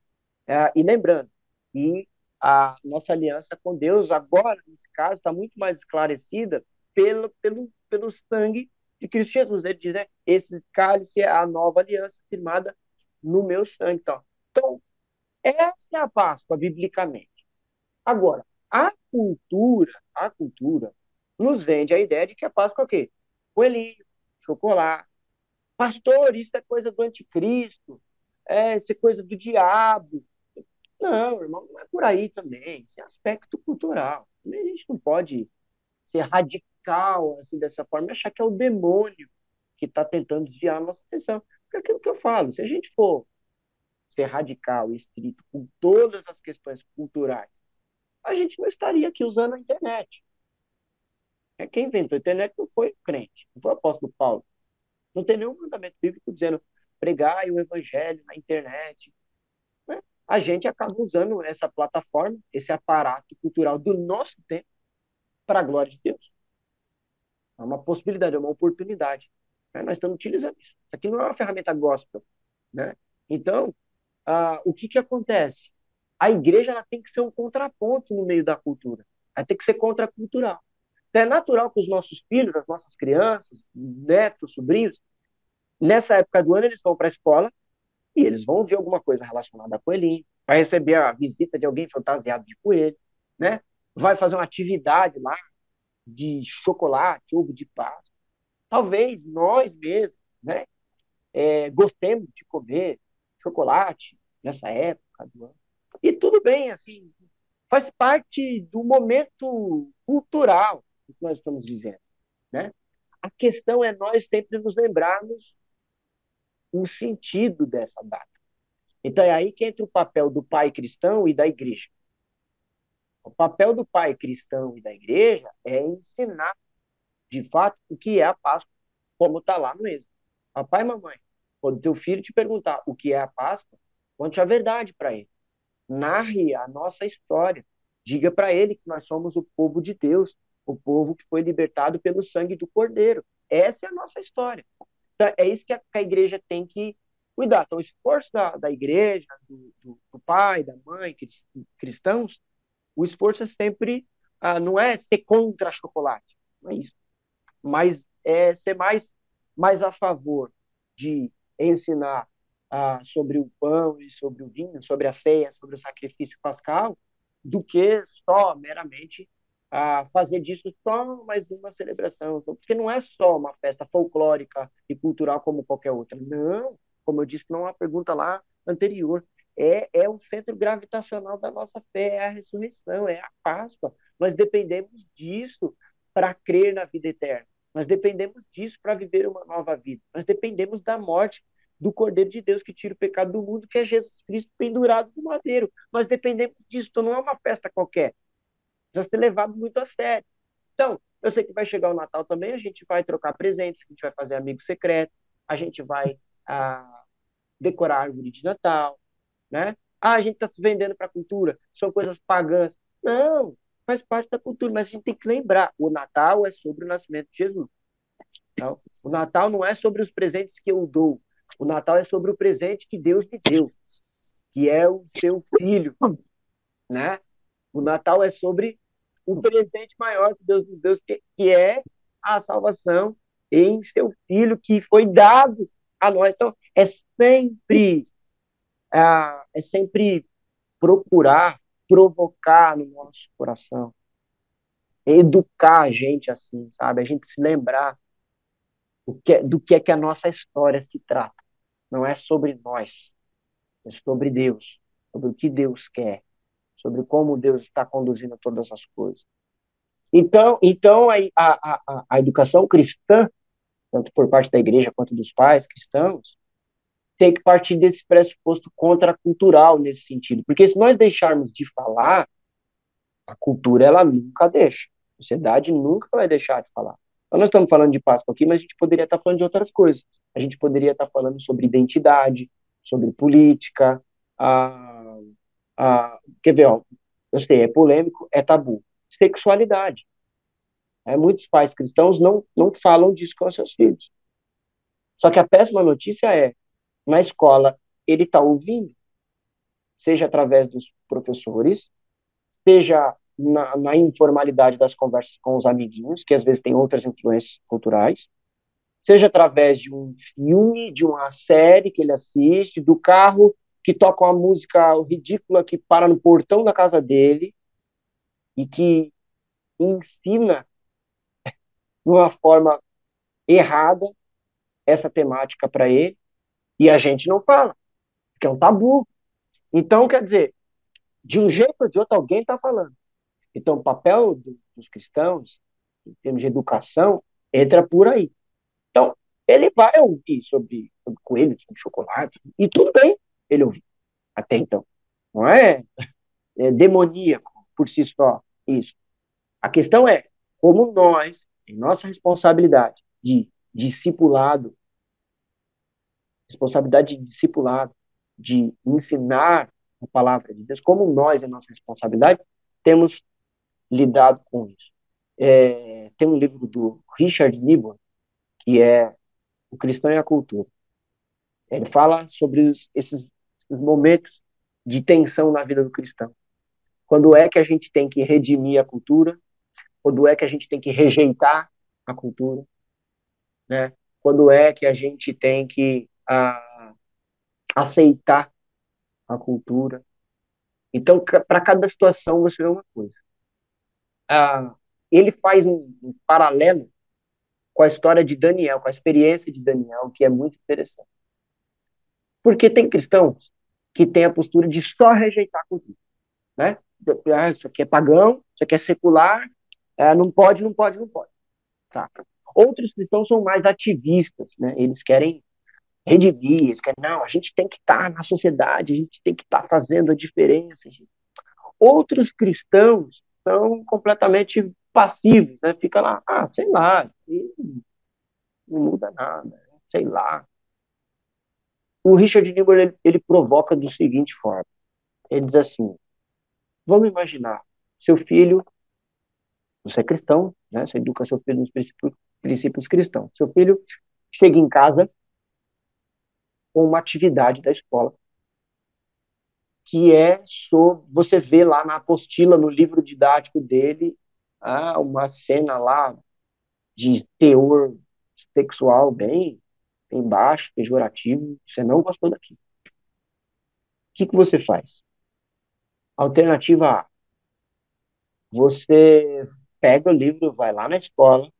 e lembrando que a nossa aliança com Deus, agora, nesse caso, está muito mais esclarecida pelo sangue de Cristo Jesus. Ele diz, né, esse cálice é a nova aliança firmada no meu sangue. Então, essa é a Páscoa, biblicamente. Agora, a cultura nos vende a ideia de que a Páscoa é o quê? Coelhinho, chocolate. Pastor, isso é coisa do anticristo, isso é coisa do diabo. Não, irmão, não é por aí também. Isso é aspecto cultural. Também a gente não pode ser radical assim dessa forma e achar que é o demônio que está tentando desviar a nossa atenção. Porque é aquilo que eu falo, se a gente for ser radical e estrito com todas as questões culturais, a gente não estaria aqui usando a internet. Quem inventou a internet não foi o crente, não foi o apóstolo Paulo. Não tem nenhum mandamento bíblico dizendo pregai o evangelho na internet, né? A gente acaba usando essa plataforma, esse aparato cultural do nosso tempo para a glória de Deus. É uma possibilidade, é uma oportunidade, né? Nós estamos utilizando isso. Isso aqui não é uma ferramenta gospel, né? Então, o que acontece? A igreja ela tem que ser um contraponto no meio da cultura. Ela tem que ser contracultural. Então, é natural que os nossos filhos, as nossas crianças, netos, sobrinhos, nessa época do ano, eles vão para a escola e eles vão ver alguma coisa relacionada a coelhinho, vai receber a visita de alguém fantasiado de coelho, né? Vai fazer uma atividade lá de chocolate, ovo de Páscoa. Talvez nós mesmos, né, gostemos de comer chocolate nessa época do ano. E tudo bem, assim, faz parte do momento cultural que nós estamos vivendo, né? A questão é nós sempre nos lembrarmos o sentido dessa data. Então é aí que entra o papel do pai cristão e da igreja. O papel do pai cristão e da igreja é ensinar, de fato, o que é a Páscoa, como está lá no Êxodo. Papai e mamãe, quando teu filho te perguntar o que é a Páscoa, conte a verdade para ele. Narre a nossa história. Diga para ele que nós somos o povo de Deus, o povo que foi libertado pelo sangue do Cordeiro. Essa é a nossa história. Então, é isso que a igreja tem que cuidar. Então, o esforço da igreja, do pai, da mãe, cristãos, o esforço é sempre, não é ser contra chocolate, não é isso, mas é ser mais a favor de ensinar sobre o pão e sobre o vinho, sobre a ceia, sobre o sacrifício pascal, do que só meramente fazer disso só mais uma celebração. Porque não é só uma festa folclórica e cultural como qualquer outra. Não, como eu disse, não é uma pergunta lá anterior. É o centro gravitacional da nossa fé, é a ressurreição, é a Páscoa. Nós dependemos disso para crer na vida eterna. Nós dependemos disso para viver uma nova vida. Nós dependemos da morte do Cordeiro de Deus que tira o pecado do mundo, que é Jesus Cristo pendurado no madeiro. Nós dependemos disso. Então não é uma festa qualquer. Precisa ser levado muito a sério. Então, eu sei que vai chegar o Natal também, a gente vai trocar presentes, a gente vai fazer amigo secreto, a gente vai decorar a árvore de Natal, né? A gente está se vendendo para a cultura, são coisas pagãs. Não, faz parte da cultura, mas a gente tem que lembrar, o Natal é sobre o nascimento de Jesus. Então, o Natal não é sobre os presentes que eu dou, o Natal é sobre o presente que Deus me deu, que é o seu filho, né? O Natal é sobre o presente maior que Deus nos deu, que é a salvação em seu filho que foi dado a nós. Então, é sempre procurar provocar no nosso coração, educar a gente assim, sabe? A gente se lembrar do que é que a nossa história se trata. Não é sobre nós, é sobre Deus, sobre o que Deus quer, sobre como Deus está conduzindo todas as coisas. Então a educação cristã, tanto por parte da igreja quanto dos pais cristãos, tem que partir desse pressuposto contracultural nesse sentido. Porque se nós deixarmos de falar, a cultura, ela nunca deixa. A sociedade nunca vai deixar de falar. Então, nós estamos falando de Páscoa aqui, mas a gente poderia estar falando de outras coisas. A gente poderia estar falando sobre identidade, sobre política, quer ver, ó, eu sei, é polêmico, é tabu. Sexualidade. Muitos pais cristãos não falam disso com os seus filhos. Só que a péssima notícia é, na escola, ele está ouvindo, seja através dos professores, seja na informalidade das conversas com os amiguinhos, que às vezes tem outras influências culturais, seja através de um filme, de uma série que ele assiste, do carro que toca uma música ridícula que para no portão da casa dele e que ensina de uma forma errada essa temática para ele, e a gente não fala, porque é um tabu. Então, quer dizer, de um jeito ou de outro, alguém está falando. Então, o papel dos cristãos, em termos de educação, entra por aí. Então, ele vai ouvir sobre coelhos, sobre chocolate, e tudo bem ele ouvir, até então. Não é demoníaco por si só isso. A questão é como nós, em nossa responsabilidade de discipulado, de ensinar a palavra de Deus, como nós, em nossa responsabilidade, temos lidado com isso. Tem um livro do Richard Niebuhr, que é O Cristão e a Cultura. Ele fala sobre esses momentos de tensão na vida do cristão. Quando é que a gente tem que redimir a cultura? Quando é que a gente tem que rejeitar a cultura? Né? Quando é que a gente tem que aceitar a cultura? Então, para cada situação, você vê uma coisa. Ele faz um paralelo com a história de Daniel, com a experiência de Daniel, que é muito interessante. Porque tem cristãos que têm a postura de só rejeitar a cultura. Né? Isso aqui é pagão, isso aqui é secular, não pode, não pode, não pode. Tá. Outros cristãos são mais ativistas, né? Eles querem redimir, eles querem, não, a gente tem que estar na sociedade, a gente tem que estar fazendo a diferença. Gente. Outros cristãos são completamente passivos, né? Fica lá, sei lá, não muda nada, sei lá. O Richard Niebuhr, ele provoca do seguinte forma, ele diz assim, vamos imaginar, seu filho, você é cristão, né? Você educa seu filho nos princípios cristãos. Seu filho chega em casa com uma atividade da escola, que é sobre, você vê lá na apostila, no livro didático dele, uma cena lá de teor sexual bem baixo, pejorativo, você não gostou daquilo. O que você faz? Alternativa A, você pega o livro, vai lá na escola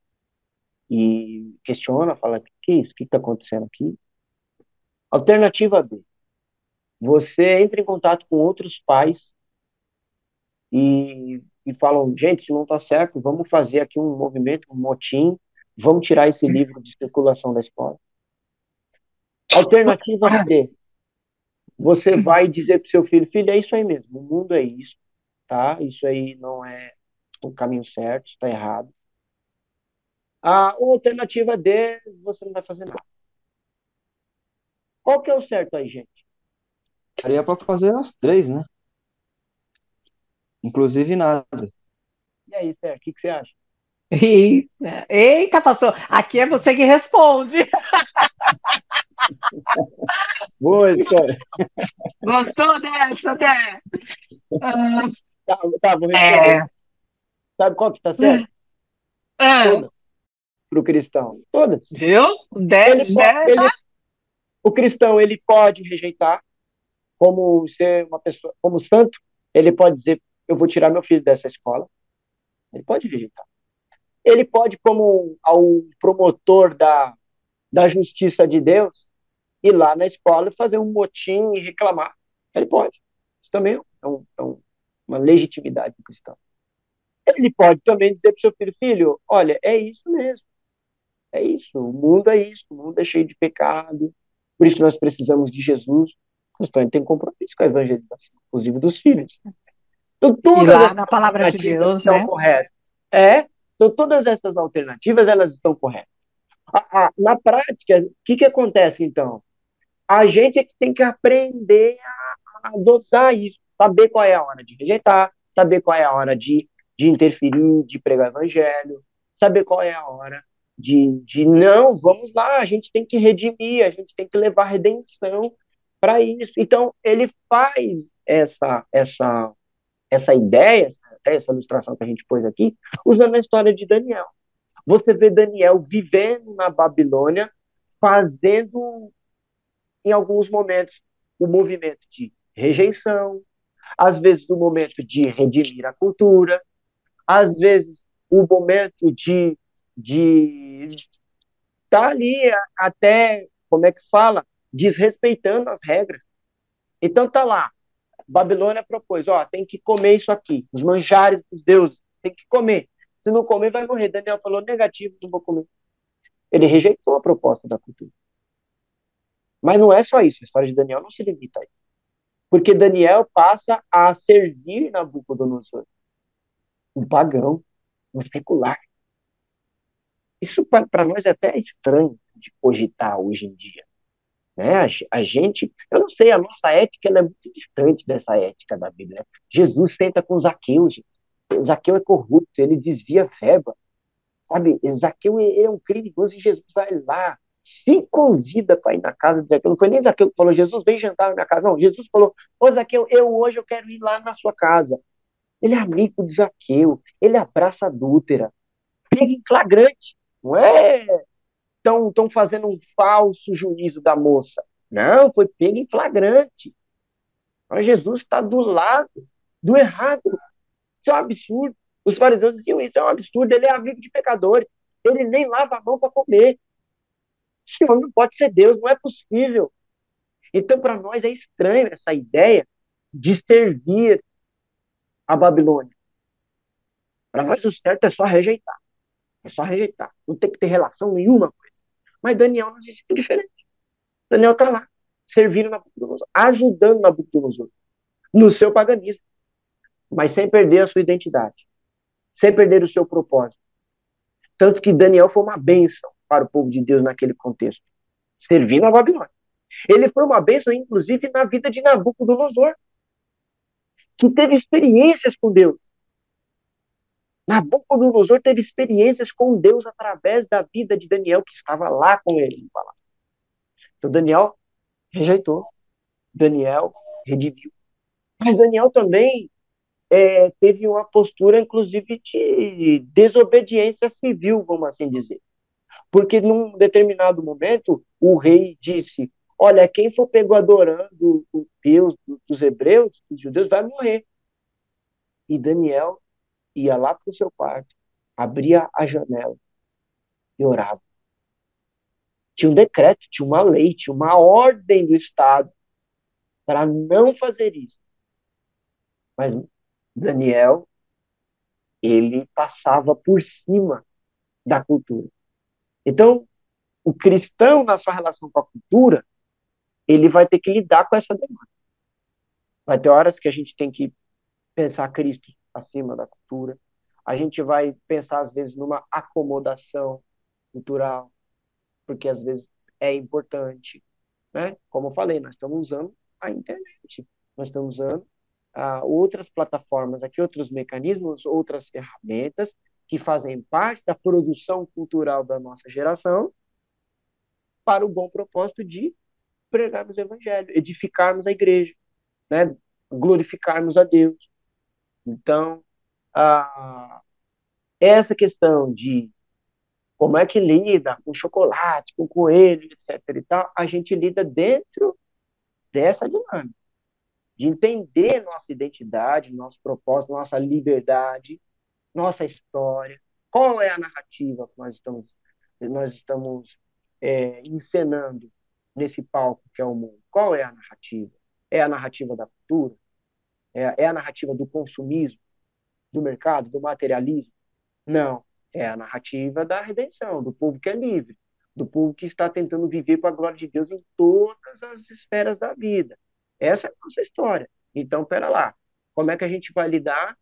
e questiona, fala, o que é isso? O que está acontecendo aqui? Alternativa B, você entra em contato com outros pais e falam, gente, isso não está certo, vamos fazer aqui um movimento, um motim, vamos tirar esse livro de circulação da escola. Alternativa C, você vai dizer para o seu filho, filho, é isso aí mesmo, o mundo é isso, tá? Isso aí não é o caminho certo, está errado. A alternativa D, você não vai fazer nada. Qual que é o certo aí, gente? Daria para fazer as três, né? Inclusive nada. E aí, Sérgio, o que você acha? Eita, pastor, aqui é você que responde. Boa história. Gostou dessa, né? Tá, vou responder. Sabe qual que está certo? Todas. Para o cristão. Todas. Viu? O cristão, ele pode rejeitar, como ser uma pessoa, como santo, ele pode dizer, eu vou tirar meu filho dessa escola. Ele pode rejeitar. Ele pode, como ao promotor da justiça de Deus, ir lá na escola e fazer um motim e reclamar. Ele pode. Isso também é uma legitimidade do cristão. Ele pode também dizer para o seu filho, filho, olha, é isso mesmo. É isso, o mundo é isso, o mundo é cheio de pecado, por isso nós precisamos de Jesus. O cristão tem compromisso com a evangelização, inclusive dos filhos. Então, E todas lá essas na palavra de alternativas Deus, estão né? corretas. Então todas essas alternativas, elas estão corretas. Na prática, o que que acontece, então? A gente é que tem que aprender a dosar isso, saber qual é a hora de rejeitar, saber qual é a hora de interferir, de pregar o evangelho, saber qual é a hora de não, vamos lá, a gente tem que redimir, a gente tem que levar redenção para isso. Então, ele faz essa ideia, até essa ilustração que a gente pôs aqui, usando a história de Daniel. Você vê Daniel vivendo na Babilônia, fazendo, em alguns momentos, o movimento de rejeição, às vezes o momento de redimir a cultura, às vezes o momento de estar ali até, como é que fala? Desrespeitando as regras. Então tá lá, Babilônia propôs, ó, tem que comer isso aqui, os manjares dos deuses, tem que comer. Se não comer, vai morrer. Daniel falou, negativo, não vou comer. Ele rejeitou a proposta da cultura. Mas não é só isso, a história de Daniel não se limita a isso. Porque Daniel passa a servir Nabucodonosor, um pagão, um secular. Isso para nós é até estranho de cogitar hoje em dia. Né? A gente, eu não sei, a nossa ética ela é muito distante dessa ética da Bíblia. Né? Jesus senta com Zaqueu, gente. Zaqueu é corrupto, ele desvia verba, sabe? Zaqueu é um criminoso e Jesus vai lá, se convida para ir na casa de Zaqueu. Não foi nem Zaqueu que falou, Jesus, vem jantar na minha casa. Não, Jesus falou, ô Zaqueu, hoje eu quero ir lá na sua casa. Ele é amigo de Zaqueu, ele abraça a adúltera, pega em flagrante, não é? Estão fazendo um falso juízo da moça. Não, foi pego em flagrante. Mas Jesus está do lado do errado. Isso é um absurdo. Os fariseus diziam isso, é um absurdo. Ele é amigo de pecadores. Ele nem lava a mão para comer. Esse homem não pode ser Deus, não é possível. Então, para nós é estranho essa ideia de servir a Babilônia. Para nós, o certo é só rejeitar. É só rejeitar. Não tem que ter relação nenhuma com isso. Mas Daniel não disse diferente. Daniel está lá, servindo Nabucodonosor, ajudando Nabucodonosor no seu paganismo, mas sem perder a sua identidade, sem perder o seu propósito. Tanto que Daniel foi uma bênção para o povo de Deus naquele contexto, servindo a Babilônia. Ele foi uma bênção, inclusive, na vida de Nabucodonosor, que teve experiências com Deus. Nabucodonosor teve experiências com Deus através da vida de Daniel, que estava lá com ele. Então, Daniel rejeitou, Daniel redimiu. Mas Daniel também teve uma postura, inclusive, de desobediência civil, vamos assim dizer. Porque num determinado momento, o rei disse, olha, quem for pego adorando o Deus dos hebreus, dos judeus, vai morrer. E Daniel ia lá para o seu quarto, abria a janela e orava. Tinha um decreto, tinha uma lei, tinha uma ordem do Estado para não fazer isso. Mas Daniel, ele passava por cima da cultura. Então, o cristão, na sua relação com a cultura, ele vai ter que lidar com essa demanda. Vai ter horas que a gente tem que pensar Cristo acima da cultura. A gente vai pensar, às vezes, numa acomodação cultural, porque às vezes é importante. Né? Como eu falei, nós estamos usando a internet, nós estamos usando outras plataformas, aqui outros mecanismos, outras ferramentas que fazem parte da produção cultural da nossa geração para o bom propósito de pregarmos o evangelho, edificarmos a igreja, né? Glorificarmos a Deus. Então, essa questão de como é que lida com chocolate, com coelho, etc. e tal, a gente lida dentro dessa dinâmica, de entender nossa identidade, nosso propósito, nossa liberdade, nossa história, qual é a narrativa que nós estamos encenando nesse palco que é o mundo. Qual é a narrativa? É a narrativa da cultura? É a narrativa do consumismo, do mercado, do materialismo? Não. É a narrativa da redenção, do povo que é livre, do povo que está tentando viver com a glória de Deus em todas as esferas da vida. Essa é a nossa história. Então, pera lá, como é que a gente vai lidar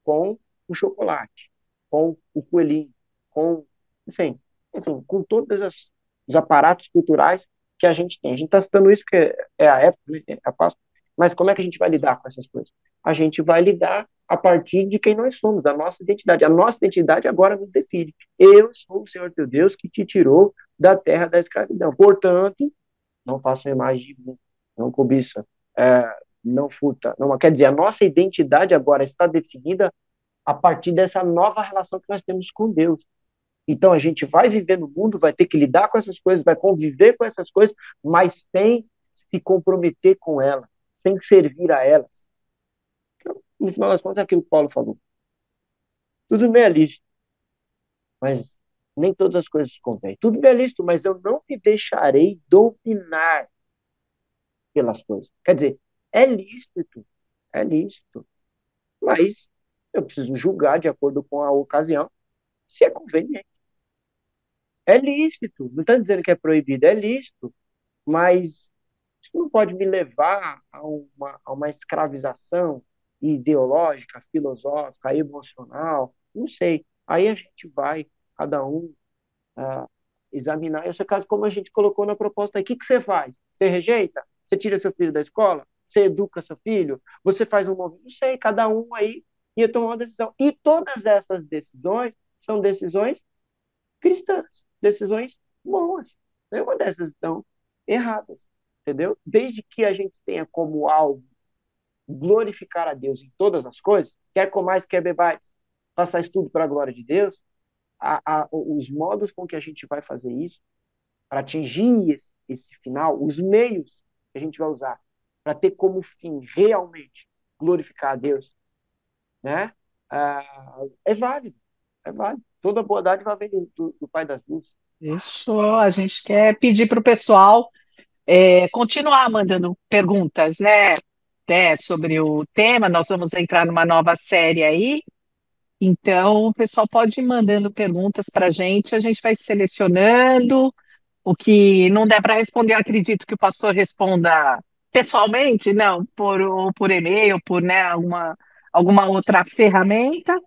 com o chocolate, com o coelhinho, com, enfim, com todos os aparatos culturais que a gente tem. A gente está citando isso porque é a época, né, é a Páscoa, mas como é que a gente vai lidar com essas coisas? A gente vai lidar a partir de quem nós somos, da nossa identidade. A nossa identidade agora nos define. Eu sou o Senhor teu Deus que te tirou da terra da escravidão. Portanto, não faça imagem de mim, não cobiça, não furta. Não, quer dizer, a nossa identidade agora está definida a partir dessa nova relação que nós temos com Deus. Então a gente vai viver no mundo, vai ter que lidar com essas coisas, vai conviver com essas coisas, mas sem se comprometer com elas, sem servir a elas. Então, no final das contas, é aquilo que Paulo falou. Tudo me é lícito, mas nem todas as coisas convêm. Tudo me é lícito, mas eu não me deixarei dominar pelas coisas. Quer dizer, é lícito, mas eu preciso julgar de acordo com a ocasião, se é conveniente. É lícito, não está dizendo que é proibido, é lícito, mas isso não pode me levar a uma escravização ideológica, filosófica, emocional, não sei. Aí a gente vai, cada um, examinar esse caso, como a gente colocou na proposta aí. O que você faz? Você rejeita? Você tira seu filho da escola? Você educa seu filho? Você faz um movimento? Não sei, cada um aí ia tomar uma decisão. E todas essas decisões são decisões cristãs, decisões boas. Nenhuma dessas estão erradas, entendeu? Desde que a gente tenha como alvo glorificar a Deus em todas as coisas, quer comais, quer bebais, façais tudo para a glória de Deus, os modos com que a gente vai fazer isso, para atingir esse final, os meios que a gente vai usar para ter como fim realmente glorificar a Deus, né? É válido, é válido. Toda boa dádiva vem do Pai das Luzes. Isso, a gente quer pedir para o pessoal continuar mandando perguntas, né, sobre o tema. Nós vamos entrar numa nova série aí, então o pessoal pode ir mandando perguntas para a gente vai selecionando. O que não der para responder, eu acredito que o pastor responda pessoalmente, não, ou por e-mail, por, né, alguma outra ferramenta,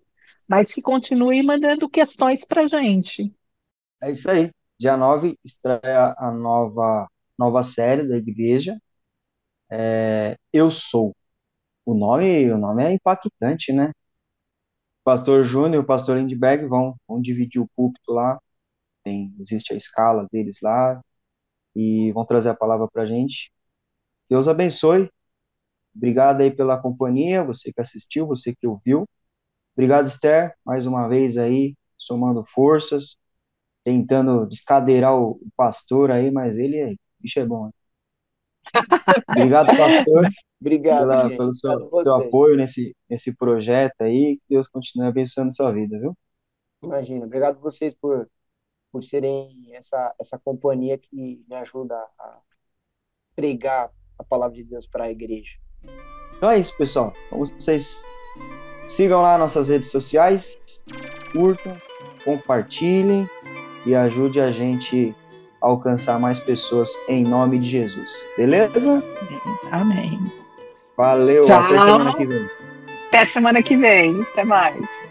mas que continue mandando questões para a gente. É isso aí. Dia 9 estreia a nova série da igreja. Eu Sou. O nome é impactante, né? O pastor Júnior e o pastor Lindbergh vão dividir o púlpito lá. Existe a escala deles lá. E vão trazer a palavra para a gente. Deus abençoe. Obrigado aí pela companhia, você que assistiu, você que ouviu. Obrigado, Esther, mais uma vez aí, somando forças, tentando descadeirar o pastor aí, mas bicho é bom, né? Obrigado, pastor, Obrigado, gente. pelo Obrigado seu você. apoio nesse projeto aí. Que Deus continue abençoando sua vida, viu? Imagina. Obrigado vocês por serem essa companhia que me ajuda a pregar a palavra de Deus para a igreja. Então é isso, pessoal. Então vocês sigam lá nossas redes sociais, curtam, compartilhem e ajude a gente a alcançar mais pessoas em nome de Jesus. Beleza? Amém. Valeu, Tchau. até semana que vem. Até semana que vem. Até mais.